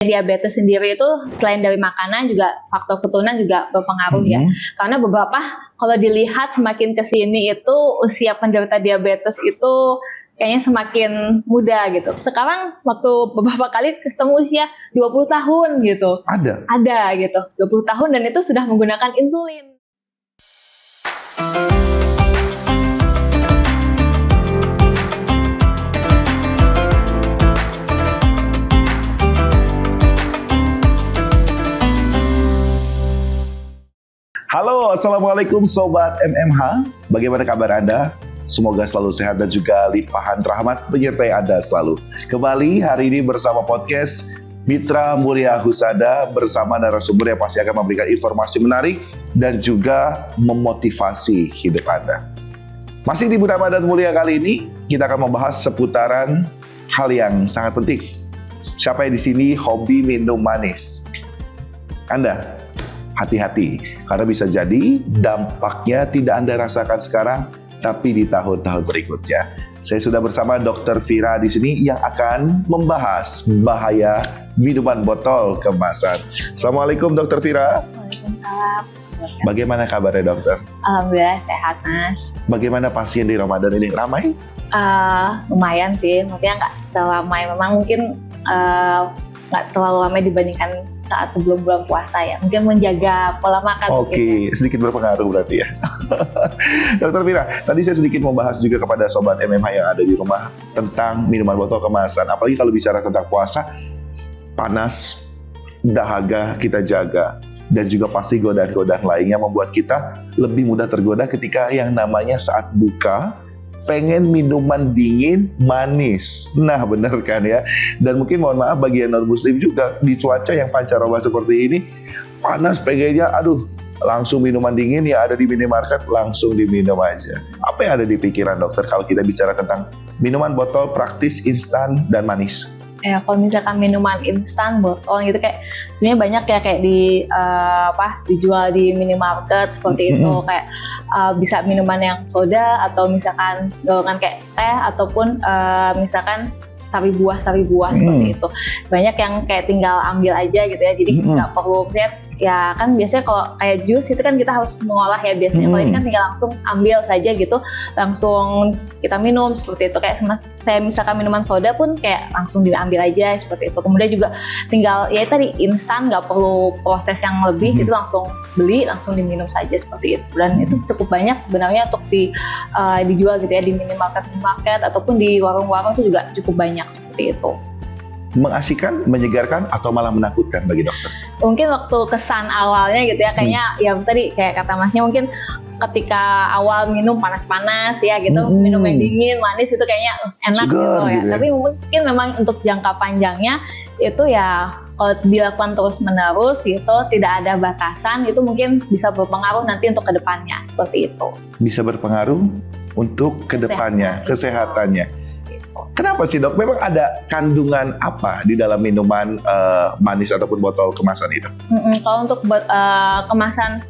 Diabetes sendiri itu selain dari makanan juga faktor keturunan juga berpengaruh ya. Karena beberapa kalau dilihat semakin kesini itu usia penderita diabetes itu kayaknya semakin muda gitu. Sekarang waktu beberapa kali ketemu usia 20 tahun gitu. Ada gitu. 20 tahun dan itu sudah menggunakan insulin. Halo, Assalamualaikum Sobat MMH. Bagaimana kabar Anda? Semoga selalu sehat dan juga limpahan rahmat menyertai Anda selalu. Kembali hari ini bersama podcast Mitra Mulia Husada bersama narasumber yang pasti akan memberikan informasi menarik dan juga memotivasi hidup Anda. Masih di bulan Ramadan mulia kali ini, kita akan membahas seputaran hal yang sangat penting. Siapa yang di sini hobi minum manis? Anda? Hati-hati, karena bisa jadi dampaknya tidak Anda rasakan sekarang, tapi di tahun-tahun berikutnya. Saya sudah bersama Dr. Vira di sini yang akan membahas bahaya minuman botol kemasan. Assalamualaikum Dr. Vira. Waalaikumsalam. Bagaimana kabarnya dokter? Alhamdulillah sehat Mas. Bagaimana pasien di Ramadan ini? Ramai? Lumayan sih, maksudnya nggak selamai, memang mungkin nggak terlalu ramai dibandingkan saat sebelum bulan puasa ya. Mungkin menjaga pola makan. Oke, sedikit berpengaruh berarti ya. Dokter Vira, tadi saya sedikit membahas juga kepada Sobat MMH yang ada di rumah tentang minuman botol kemasan. Apalagi kalau bicara tentang puasa, panas, dahaga kita jaga. Dan juga pasti godaan-godaan lainnya membuat kita lebih mudah tergoda ketika yang namanya saat buka, pengen minuman dingin manis. Nah benar kan ya. Dan mungkin mohon maaf bagi yang non-muslim juga, di cuaca yang pancaroba seperti ini, panas pengennya aduh langsung minuman dingin yang ada di minimarket langsung diminum aja. Apa yang ada di pikiran dokter kalau kita bicara tentang minuman botol praktis, instan, dan manis? Ya kalau misalkan minuman instan botol gitu kayak sebenarnya banyak ya kayak di dijual di minimarket seperti itu, kayak bisa minuman yang soda atau misalkan golongan kayak teh ataupun misalkan sari buah seperti itu. Banyak yang kayak tinggal ambil aja gitu ya, jadi nggak perlu misalnya ya kan biasanya kalau kayak jus itu kan kita harus mengolah ya biasanya. Kalau ini kan tinggal langsung ambil saja gitu, langsung kita minum seperti itu. Kayak saya misalkan minuman soda pun kayak langsung diambil aja seperti itu. Kemudian juga tinggal ya tadi instan, nggak perlu proses yang lebih gitu, langsung beli langsung diminum saja seperti itu. Dan itu cukup banyak sebenarnya untuk dijual gitu ya di minimarket ataupun di warung-warung itu juga cukup banyak seperti itu. Mengasihkan, menyegarkan, atau malah menakutkan bagi dokter? Mungkin waktu kesan awalnya gitu ya, kayaknya ya tadi kayak kata masnya mungkin ketika awal minum panas-panas ya gitu, minum yang dingin, manis itu kayaknya enak gitu ya. Tapi mungkin memang untuk jangka panjangnya itu ya kalau dilakukan terus-menerus gitu, tidak ada batasan, itu mungkin bisa berpengaruh nanti untuk kedepannya, seperti itu. Bisa berpengaruh untuk kedepannya, kesehatannya. Kenapa sih dok? Memang ada kandungan apa di dalam minuman manis ataupun botol kemasan itu? Kalau untuk kemasan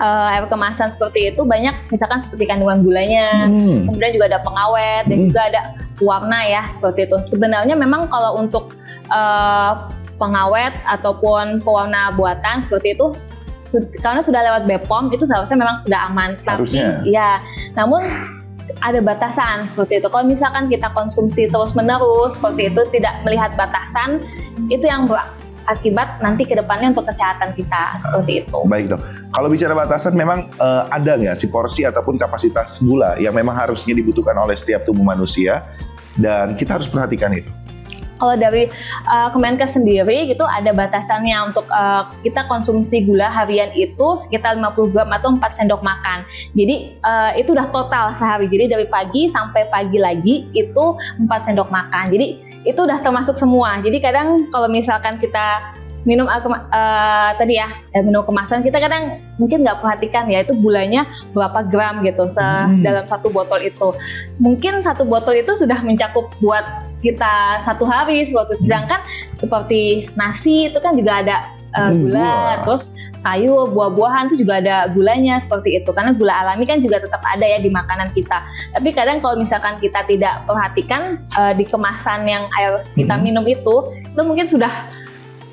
air kemasan seperti itu banyak misalkan seperti kandungan gulanya, kemudian juga ada pengawet dan juga ada pewarna ya seperti itu. Sebenarnya memang kalau untuk pengawet ataupun pewarna buatan seperti itu karena sudah lewat BPOM itu seharusnya memang sudah aman. Harusnya. Tapi ya, namun ada batasan seperti itu. Kalau misalkan kita konsumsi terus-menerus seperti itu, tidak melihat batasan, itu yang berakibat nanti ke depannya untuk kesehatan kita seperti itu. Baik dok. Kalau bicara batasan, memang ada nggak si porsi ataupun kapasitas gula yang memang harusnya dibutuhkan oleh setiap tubuh manusia dan kita harus perhatikan itu? Kalau dari Kemenkes sendiri gitu ada batasannya untuk kita konsumsi gula harian itu sekitar 50 gram atau 4 sendok makan. Jadi itu udah total sehari. Jadi dari pagi sampai pagi lagi itu 4 sendok makan. Jadi itu udah termasuk semua. Jadi kadang kalau misalkan kita minum minum kemasan, kita kadang mungkin nggak perhatikan ya itu gulanya berapa gram gitu dalam satu botol itu. Mungkin satu botol itu sudah mencakup buat kita satu hari seperti itu. Sedangkan seperti nasi itu kan juga ada gula, terus sayur, buah-buahan itu juga ada gulanya seperti itu. Karena gula alami kan juga tetap ada ya di makanan kita. Tapi kadang kalau misalkan kita tidak perhatikan di kemasan yang air kita minum itu mungkin sudah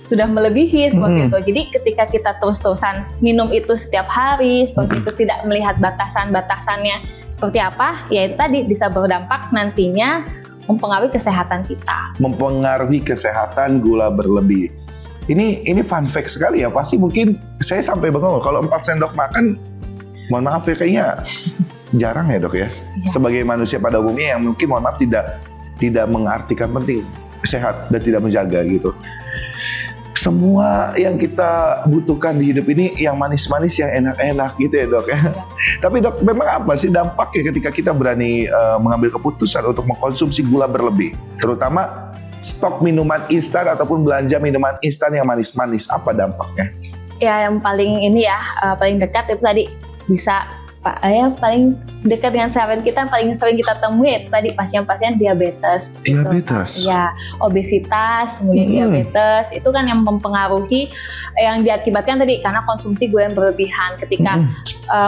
sudah melebihi seperti itu. Jadi ketika kita terus-terusan minum itu setiap hari seperti itu, tidak melihat batasan-batasannya seperti apa, ya itu tadi bisa berdampak nantinya mempengaruhi kesehatan kita. Mempengaruhi kesehatan gula berlebih. Ini fun fact sekali ya. Pasti mungkin saya sampai bengong kalau 4 sendok makan, mohon maaf ya, kayaknya jarang ya dok ya. Sebagai manusia pada umumnya yang mungkin mohon maaf tidak mengartikan penting sehat dan tidak menjaga gitu. Semua yang kita butuhkan di hidup ini yang manis-manis, yang enak-enak gitu ya dok ya. Tapi dok, memang apa sih dampaknya ketika kita berani mengambil keputusan untuk mengkonsumsi gula berlebih? Terutama stok minuman instan ataupun belanja minuman instan yang manis-manis, apa dampaknya? Ya yang paling ini ya, paling dekat itu tadi bisa paling dekat dengan seharian kita, paling sering kita temui itu tadi pasien-pasien diabetes. Diabetes? Gitu. Ya, obesitas, kemudian diabetes, itu kan yang mempengaruhi, yang diakibatkan tadi karena konsumsi gula yang berlebihan. Ketika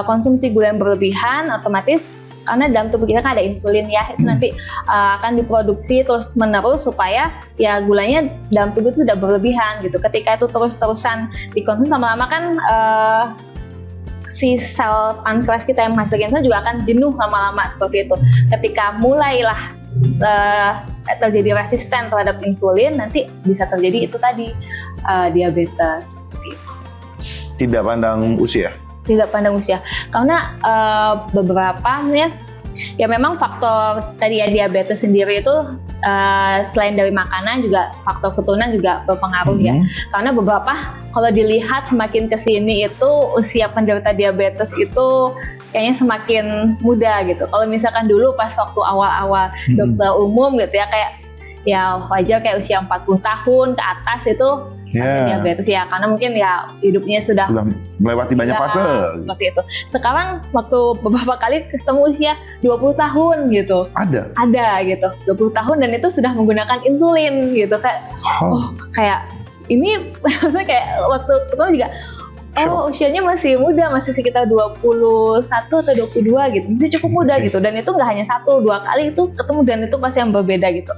konsumsi gula yang berlebihan, otomatis karena dalam tubuh kita kan ada insulin ya, itu nanti akan diproduksi terus menerus supaya ya gulanya dalam tubuh itu sudah berlebihan gitu. Ketika itu terus-terusan dikonsumsi lama-lama kan si sel pankreas kita yang menghasilkan insulin juga akan jenuh lama-lama seperti itu. Ketika mulailah terjadi resisten terhadap insulin, nanti bisa terjadi itu tadi diabetes. Tidak pandang usia? Tidak pandang usia, karena beberapa ya memang faktor tadi ya diabetes sendiri itu selain dari makanan juga faktor keturunan juga berpengaruh ya. Karena beberapa kalau dilihat semakin kesini itu usia penderita diabetes itu kayaknya semakin muda gitu. Kalau misalkan dulu pas waktu awal-awal dokter umum gitu ya, kayak ya wajar kayak usia 40 tahun ke atas itu diabetes ya, karena mungkin ya hidupnya sudah melewati banyak fase seperti itu. Sekarang waktu beberapa kali ketemu usia 20 tahun gitu. Ada gitu. 20 tahun dan itu sudah menggunakan insulin gitu, kayak kayak ini maksudnya kayak waktu ketemu juga usianya masih muda, masih sekitar 21 atau 22 gitu, masih cukup muda gitu. Dan itu nggak hanya 1-2 kali itu ketemu, dan itu pasti yang berbeda gitu.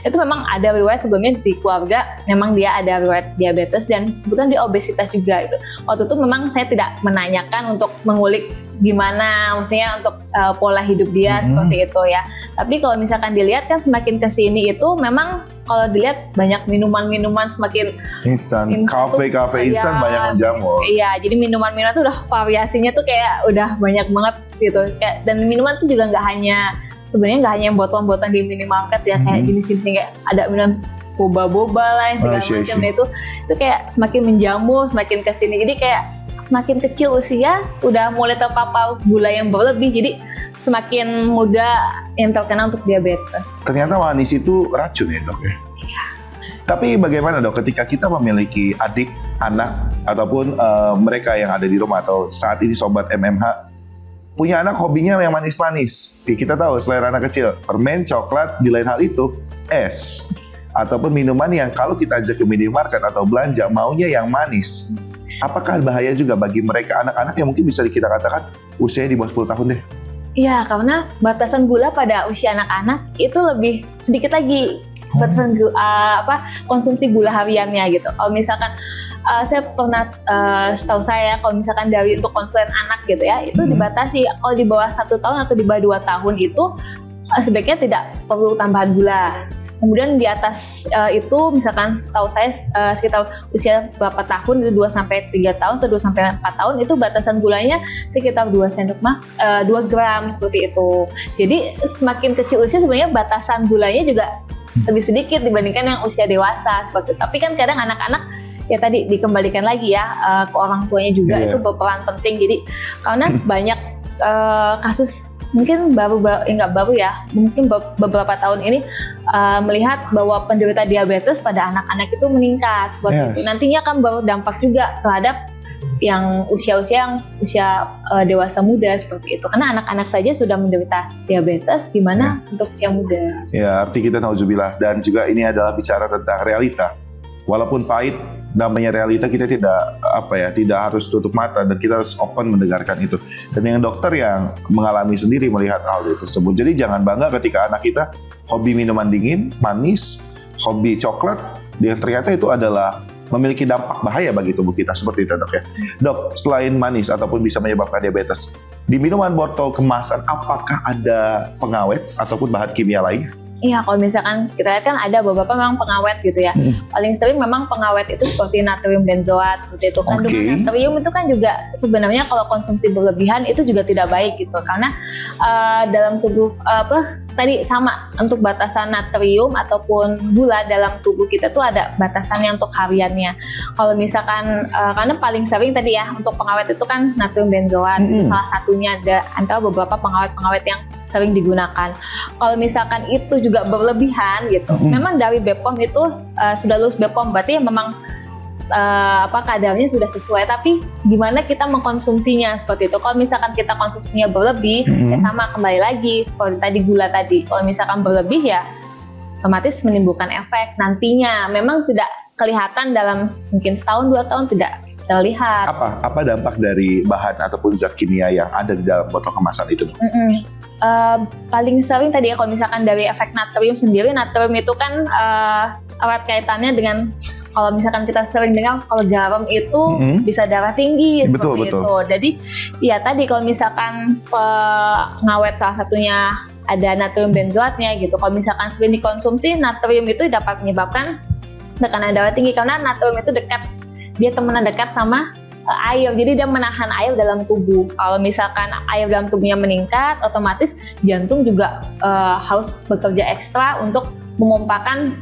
Itu memang ada riwayat sebelumnya di keluarga, memang dia ada riwayat diabetes dan kebetulan dia obesitas juga gitu. Waktu itu memang saya tidak menanyakan untuk mengulik gimana maksudnya untuk pola hidup dia seperti itu ya. Tapi kalau misalkan dilihat kan semakin kesini itu memang kalau dilihat banyak minuman-minuman semakin instan kafe instan banyak menjamur. Iya, jadi minuman-minuman tuh udah variasinya tuh kayak udah banyak banget gitu. Kayak, dan minuman tuh juga nggak hanya yang botol-botol di minimarket ya, kayak jenis-jenis kayak ada minuman boba-boba lah segala macam itu kayak semakin menjamur semakin kesini. Jadi kayak makin kecil usia udah mulai terpapar gula yang berlebih, jadi semakin muda yang terkena untuk diabetes. Ternyata manis itu racun ya dok ya? Iya. Tapi bagaimana dok ketika kita memiliki adik, anak, ataupun mereka yang ada di rumah atau saat ini sobat MMH punya anak hobinya yang manis-manis. Kita tahu selera anak kecil, permen, coklat, di lain hal itu es. Ataupun minuman yang kalau kita ajak ke minimarket atau belanja maunya yang manis. Apakah bahaya juga bagi mereka anak-anak yang mungkin bisa kita katakan usianya di bawah 10 tahun deh? Iya, karena batasan gula pada usia anak-anak itu lebih sedikit lagi batasan konsumsi gula hariannya gitu. Kalau misalkan saya pernah setahu saya kalau misalkan dari untuk konsumen anak gitu ya, itu dibatasi kalau di bawah 1 tahun atau di bawah 2 tahun itu sebaiknya tidak perlu tambahan gula. Kemudian di atas itu misalkan setahu saya sekitar usia berapa tahun itu 2-3 tahun atau 2-4 tahun itu batasan gulanya sekitar 2 gram seperti itu. Jadi semakin kecil usia sebenarnya batasan gulanya juga lebih sedikit dibandingkan yang usia dewasa seperti itu. Tapi kan kadang anak-anak ya tadi dikembalikan lagi ya ke orang tuanya juga itu berperan penting. Jadi karena banyak kasus mungkin nggak baru ya, mungkin beberapa tahun ini melihat bahwa penderita diabetes pada anak-anak itu meningkat seperti itu. Nantinya akan berdampak juga terhadap yang usia dewasa muda seperti itu. Karena anak-anak saja sudah menderita diabetes, gimana untuk usia muda? Ya, arti kita nauzubillah, dan juga ini adalah bicara tentang realita. Walaupun pahit, namanya realita, kita tidak harus tutup mata dan kita harus open mendengarkan itu. Dan yang dokter yang mengalami sendiri melihat hal itu tersebut. Jadi jangan bangga ketika anak kita hobi minuman dingin, manis, hobi coklat, yang ternyata itu adalah memiliki dampak bahaya bagi tubuh kita seperti itu dok ya. Dok, selain manis ataupun bisa menyebabkan diabetes, di minuman botol kemasan apakah ada pengawet ataupun bahan kimia lain? Iya, kalau misalkan kita lihat kan ada beberapa memang pengawet gitu ya. Paling sering memang pengawet itu seperti natrium benzoat, seperti itu. Kandungan natrium itu kan juga sebenarnya kalau konsumsi berlebihan itu juga tidak baik gitu. Karena dalam tubuh tadi sama untuk batasan natrium ataupun gula dalam tubuh kita tuh ada batasannya untuk hariannya. Kalau misalkan karena paling sering tadi ya untuk pengawet itu kan natrium benzoat, itu salah satunya ada antara beberapa pengawet-pengawet yang sering digunakan. Kalau misalkan itu juga berlebihan gitu, memang dari BPOM itu sudah lulus BPOM berarti memang kadarnya sudah sesuai, tapi gimana kita mengkonsumsinya seperti itu. Kalau misalkan kita konsumsinya berlebih, ya sama kembali lagi seperti tadi gula tadi. Kalau misalkan berlebih ya otomatis menimbulkan efek nantinya. Memang tidak kelihatan dalam mungkin setahun 2 tahun tidak terlihat. Apa dampak dari bahan ataupun zat kimia yang ada di dalam botol kemasan itu? Paling sering tadi ya kalau misalkan dari efek natrium sendiri, natrium itu kan erat kaitannya dengan kalau misalkan kita sering dengar kalau garam itu bisa darah tinggi seperti itu. Jadi ya tadi kalau misalkan pengawet salah satunya ada natrium benzoatnya gitu. Kalau misalkan sering dikonsumsi, natrium itu dapat menyebabkan tekanan darah tinggi karena natrium itu dia temenan dekat sama air, jadi dia menahan air dalam tubuh. Kalau misalkan air dalam tubuhnya meningkat, otomatis jantung juga harus bekerja ekstra untuk memompakan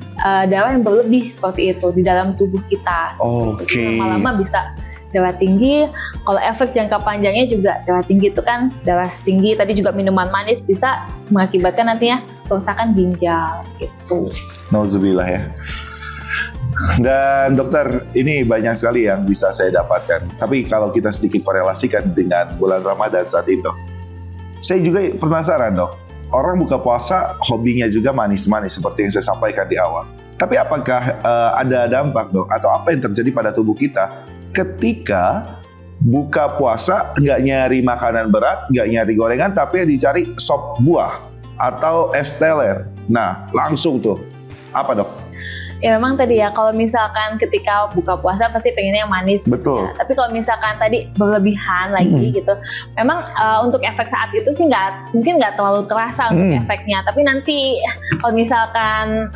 darah yang berlebih seperti itu di dalam tubuh kita. Jadi lama-lama bisa darah tinggi. Kalau efek jangka panjangnya juga darah tinggi itu kan darah tinggi. Tadi juga minuman manis bisa mengakibatkan nantinya kerusakan ginjal gitu. Nauzubillah ya. Dan dokter, ini banyak sekali yang bisa saya dapatkan. Tapi kalau kita sedikit korelasikan dengan bulan Ramadan saat itu, saya juga penasaran dok. Orang buka puasa hobinya juga manis-manis seperti yang saya sampaikan di awal. Tapi apakah ada dampak dok atau apa yang terjadi pada tubuh kita ketika buka puasa nggak nyari makanan berat, nggak nyari gorengan, tapi yang dicari sop buah atau es teler. Nah langsung tuh apa dok? Ya memang tadi ya kalau misalkan ketika buka puasa pasti pengennya yang manis. Betul. Ya. Tapi kalau misalkan tadi berlebihan lagi gitu, memang untuk efek saat itu sih mungkin nggak terlalu terasa untuk efeknya. Tapi nanti kalau misalkan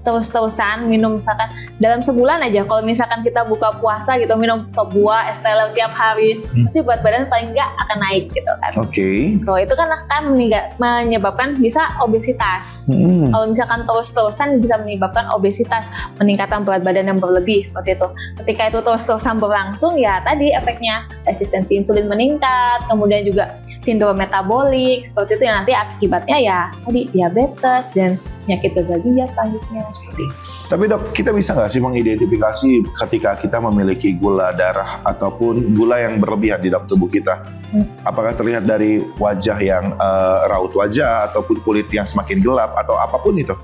terus-terusan minum misalkan dalam sebulan aja kalau misalkan kita buka puasa gitu minum sop buah, es teler tiap hari, pasti berat badan paling nggak akan naik gitu kan. Tuh, itu kan akan menyebabkan bisa obesitas. Kalau misalkan terus-terusan bisa menyebabkan obesitas, peningkatan berat badan yang berlebih seperti itu. Ketika itu terus-terusan berlangsung ya tadi efeknya resistensi insulin meningkat, kemudian juga sindrom metabolik seperti itu yang nanti akibatnya ya tadi diabetes dan penyakit gagal ginjal selanjutnya seperti itu. Tapi dok, kita bisa nggak sih mengidentifikasi ketika kita memiliki gula darah ataupun gula yang berlebihan di dalam tubuh kita? Apakah terlihat dari wajah yang raut wajah ataupun kulit yang semakin gelap atau apapun itu?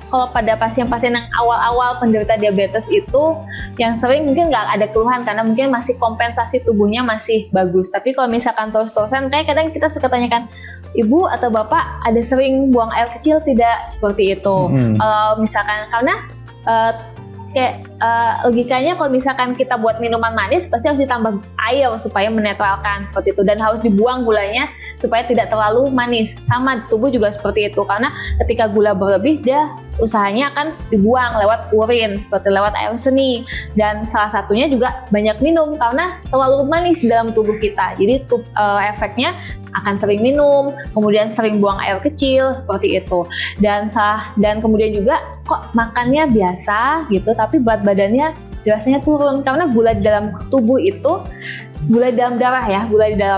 Kalau pada pasien-pasien yang awal-awal penderita diabetes itu yang sering mungkin nggak ada keluhan karena mungkin masih kompensasi tubuhnya masih bagus. Tapi kalau misalkan terus-terusan kayak kadang kita suka tanyakan, ibu atau bapak ada sering buang air kecil tidak? Seperti itu. Misalkan karena logikanya kalau misalkan kita buat minuman manis pasti harus ditambah air supaya menetralkan seperti itu dan harus dibuang gulanya supaya tidak terlalu manis. Sama tubuh juga seperti itu karena ketika gula berlebih dia usahanya akan dibuang lewat urin seperti lewat air seni dan salah satunya juga banyak minum karena terlalu manis dalam tubuh kita. Jadi efeknya akan sering minum, kemudian sering buang air kecil seperti itu. Dan kemudian juga kok makannya biasa gitu tapi berat badannya biasanya turun karena gula di dalam tubuh itu gula di dalam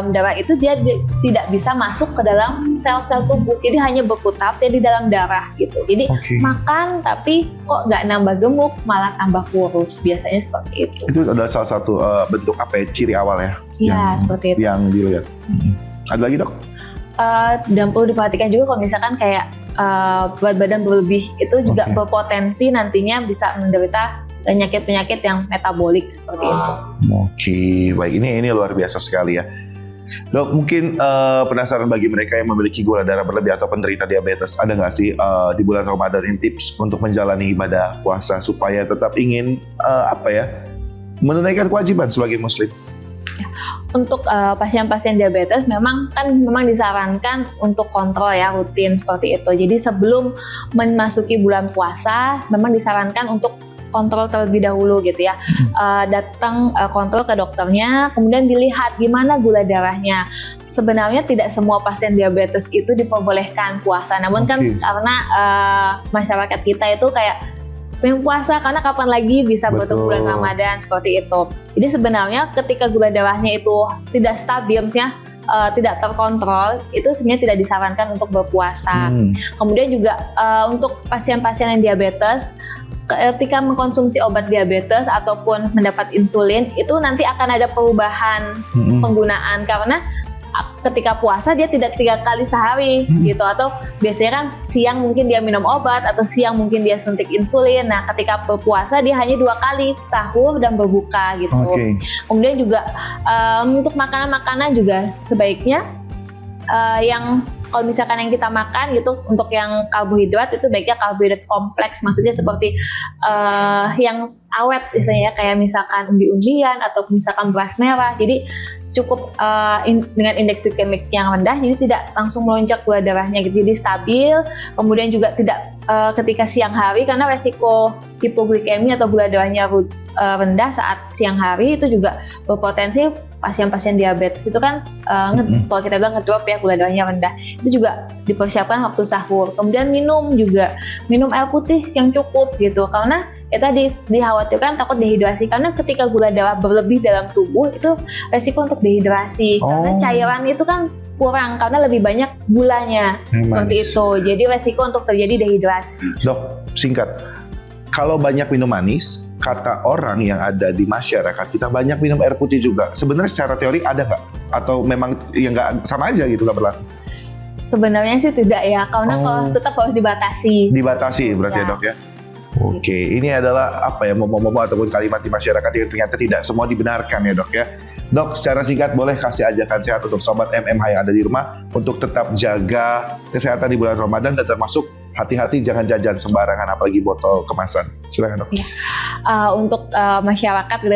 darah itu dia tidak bisa masuk ke dalam sel-sel tubuh, jadi hanya berputar di dalam darah gitu. Jadi makan tapi kok nggak nambah gemuk, malah tambah kurus, biasanya seperti itu. Itu adalah salah satu bentuk ciri awal ya? Iya, seperti itu. Yang dilihat. Ada lagi dok? Dan perlu diperhatikan juga kalau misalkan kayak berat badan berlebih itu juga berpotensi nantinya bisa menderita penyakit-penyakit yang metabolik seperti itu. Baik, ini luar biasa sekali ya. Dok, mungkin penasaran bagi mereka yang memiliki gula darah berlebih atau penderita diabetes, ada nggak sih di bulan Ramadan ini tips untuk menjalani ibadah puasa supaya tetap ingin menunaikan kewajiban sebagai muslim? Untuk pasien-pasien diabetes memang disarankan untuk kontrol ya, rutin seperti itu. Jadi sebelum memasuki bulan puasa memang disarankan untuk kontrol terlebih dahulu gitu ya. Datang kontrol ke dokternya, kemudian dilihat gimana gula darahnya. Sebenarnya tidak semua pasien diabetes itu diperbolehkan puasa, namun kan karena masyarakat kita itu kayak pengen puasa karena kapan lagi bisa bertemu bulan Ramadan seperti itu. Jadi sebenarnya ketika gula darahnya itu tidak stabil, misalnya tidak terkontrol, itu sebenarnya tidak disarankan untuk berpuasa. Kemudian juga untuk pasien-pasien yang diabetes, ketika mengkonsumsi obat diabetes ataupun mendapat insulin, itu nanti akan ada perubahan penggunaan, karena ketika puasa dia tidak 3 kali sehari gitu, atau biasanya kan siang mungkin dia minum obat atau siang mungkin dia suntik insulin. Nah ketika berpuasa dia hanya 2 kali, sahur dan berbuka gitu. Kemudian juga untuk makanan-makanan juga sebaiknya yang kalau misalkan yang kita makan gitu, untuk yang karbohidrat itu baiknya karbohidrat kompleks, maksudnya seperti yang awet istilahnya, kayak misalkan umbi-umbian atau misalkan beras merah. Jadi cukup dengan indeks glikemik yang rendah, jadi tidak langsung melonjak gula darahnya gitu, jadi stabil. Kemudian juga tidak ketika siang hari, karena resiko hipoglikemi atau gula darahnya rendah saat siang hari itu juga berpotensi pasien-pasien diabetes itu kan kalau kita bilang ngedrop ya, gula darahnya rendah. Itu juga dipersiapkan waktu sahur. Kemudian minum air putih yang cukup gitu, karena ya tadi dikhawatirkan takut dehidrasi, karena ketika gula darah berlebih dalam tubuh itu resiko untuk dehidrasi, karena cairan itu kan kurang karena lebih banyak gulanya seperti itu. Jadi resiko untuk terjadi dehidrasi. Dok, singkat. Kalau banyak minum manis, kata orang yang ada di masyarakat kita banyak minum air putih juga. Sebenarnya secara teori ada nggak? Atau memang ya nggak, sama aja gitu, nggak berlaku? Sebenarnya sih tidak ya, karena kalau tetap harus dibatasi. Dibatasi berarti ya dok ya? Oke, ini adalah momo-momo ataupun kalimat di masyarakat yang ternyata tidak semua dibenarkan ya dok ya. Dok, secara singkat boleh kasih ajakan sehat untuk sobat MMH yang ada di rumah untuk tetap jaga kesehatan di bulan Ramadan, dan termasuk hati-hati jangan jajan sembarangan, apalagi botol kemasan. Silakan dok. Ya. Untuk masyarakat gitu,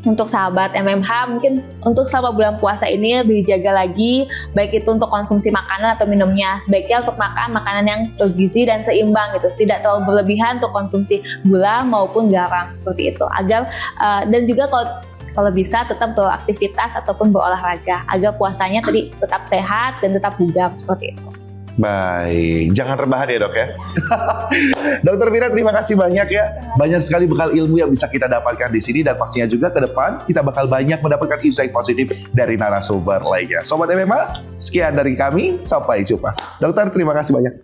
untuk sahabat MMH, mungkin untuk selama bulan puasa ini lebih dijaga lagi, baik itu untuk konsumsi makanan atau minumnya. Sebaiknya untuk makan makanan yang bergizi dan seimbang gitu, tidak terlalu berlebihan untuk konsumsi gula maupun garam seperti itu. Agar dan juga kalau bisa tetap beraktivitas ataupun berolahraga agar puasanya tadi tetap sehat dan tetap bugar seperti itu. Baik, jangan rebahan ya dok ya. Dokter Mira, terima kasih banyak ya. Banyak sekali bekal ilmu yang bisa kita dapatkan di sini, dan pastinya juga ke depan kita bakal banyak mendapatkan insight positif dari narasumber lainnya. Sobat MMA, sekian dari kami, sampai jumpa. Dokter, terima kasih banyak.